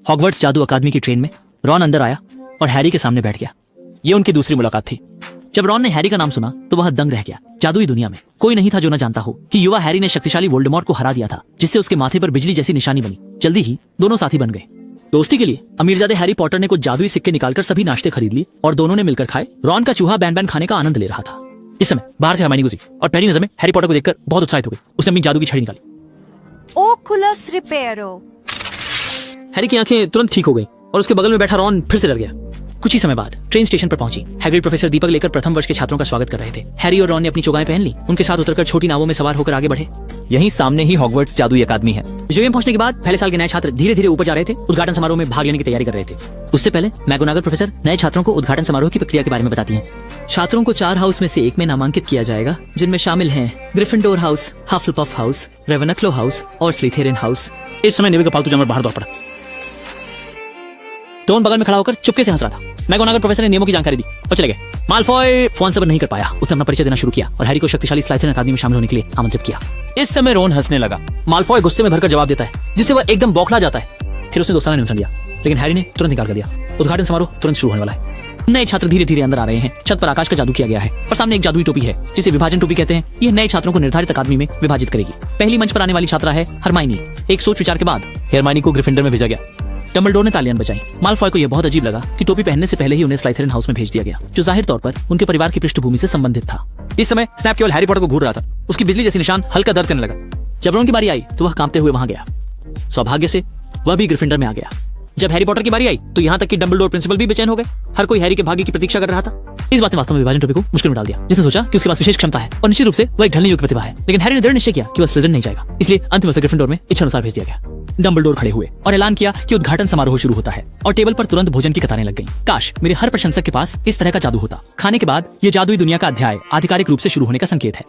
Hogwarts जादू अकादमी की train में रॉन अंदर आया और हैरी के सामने बैठ गया। ये उनकी दूसरी मुलाकात थी। जब रॉन ने हैरी का नाम सुना तो वह दंग रह गया। जादुई दुनिया में कोई नहीं था जो न जानता हो कि युवा हैरी ने शक्तिशाली वोल्डेमॉर्ट को हरा दिया था, जिससे उसके माथे पर बिजली जैसी निशानी बनी। जल्दी ही दोनों साथी बन गए। दोस्ती के लिए अमीरजादे हैरी पॉटर ने कुछ जादुई सिक्के निकालकर सभी नाश्ते खरीद लिए और दोनों ने मिलकर खाए। रॉन का चूहा बैन बैन खाने का आनंद ले रहा था। इस समय बाहर से हरमाइनी गुजरी और पहली नजर में हैरी पॉटर को देखकर बहुत उत्साहित हो गई। उसने अपनी जादू की छड़ी निकाली। ओकुलस रिपेयरो। हैरी की आंखें तुरंत ठीक हो गई और उसके बगल में बैठा रॉन फिर से डर गया। कुछ ही समय बाद ट्रेन स्टेशन पर पहुंची। हैग्रिड प्रोफेसर दीपक लेकर प्रथम वर्ष के छात्रों का स्वागत कर रहे थे। हैरी और रॉन ने अपनी चौगाएं पहन ली। उनके साथ उतरकर छोटी नावों में सवार होकर आगे बढ़े। यहीं सामने ही हॉगवर्ट्स जादुई अकादमी है। म्यूजियम पहुंचने के बाद पहले साल के नए छात्र धीरे धीरे ऊपर जा रहे थे। उद्घाटन समारोह में भाग लेने की तैयारी कर रहे थे। उससे पहले मैगोनागल प्रोफेसर नए छात्रों को उद्घाटन समारोह की प्रक्रिया के बारे में बताती हैं। छात्रों को 4 हाउस में से एक में नामांकित किया जाएगा, जिनमें शामिल हैं Gryffindor house, Hufflepuff house, Ravenclaw house और स्लिथेरिन हाउस। इस समय नेवी का पालतू जानवर बाहर दौड़ पड़ा। टोन बगल में खड़ा होकर चुपके से हंस रहा था। मैगोनागल प्रोफेसर ने नियमों की जानकारी दी और चले गए। माल्फॉय फोन सबर नहीं कर पाया। उसने अपना परिचय देना शुरू किया और हैरी को शक्तिशाली स्लाइथेरिन अकादमी में शामिल होने के लिए आमंत्रित किया। इस समय रोन हंसने लगा। माल्फॉय गुस्से में भरकर जवाब देता है, जिससे वह एकदम बौखला जाता है। फिर उसने दोस्ताना निमंत्रण दिया, लेकिन हैरी ने तुरंत इनकार कर दिया। उद्घाटन समारोह तुरंत शुरू होने वाला है। नए छात्र धीरे धीरे अंदर आ रहे हैं। छत पर आकाश का जादू किया गया है और सामने एक जादुई टोपी है, जिसे विभाजन टोपी कहते हैं। यह नए छात्रों को निर्धारित अकादमी में विभाजित करेगी। पहली मंच पर आने वाली छात्रा है हरमाइनी। एक सोच विचार के बाद हरमाइनी को ग्रिफिंडर में भेजा गया। डंबलडोर ने तालियां बजाई। माल्फॉय को यह बहुत अजीब लगा कि टोपी पहनने से पहले ही उन्हें स्लाइथेरिन हाउस में भेज दिया गया, जो जाहिर तौर पर उनके परिवार की पृष्ठभूमि से संबंधित था। इस समय स्नैप केवल हैरी पॉटर को घूर रहा था। उसकी बिजली जैसी निशान हल्का दर्द करने लगा। जब रॉन की बारी आई तो वह कांपते हुए वहां गया। सौभाग्य से वह भी ग्रिफिंडर में आ गया। जब हैरी पॉटर की बारी आई तो यहाँ तक कि डंबलडोर प्रिंसिपल भी बेचैन हो गए। हर कोई हैरी के भाग्य की प्रतीक्षा कर रहा था। इस बात ने वास्तव में विभाजन टोपी को मुश्किल में डाल दिया, जिसने सोचा कि उसके पास विशेष क्षमता है और निश्चित रूप से वह एक ढलने योग्य प्रतिभा है। लेकिन हैरी ने दृढ़ निश्चय किया कि वह स्लिथेरिन नहीं जाएगा, इसलिए अंतिम उसे ग्रिफिंडोर में इच्छा अनुसार भेज दिया गया। डंबलडोर खड़े हुए और ऐलान किया कि उद्घाटन समारोह शुरू होता है और टेबल पर तुरंत भोजन की कतारें लग गईं। काश मेरे हर प्रशंसक के पास इस तरह का जादू होता। खाने के बाद ये जादुई दुनिया का अध्याय आधिकारिक रूप से शुरू होने का संकेत है।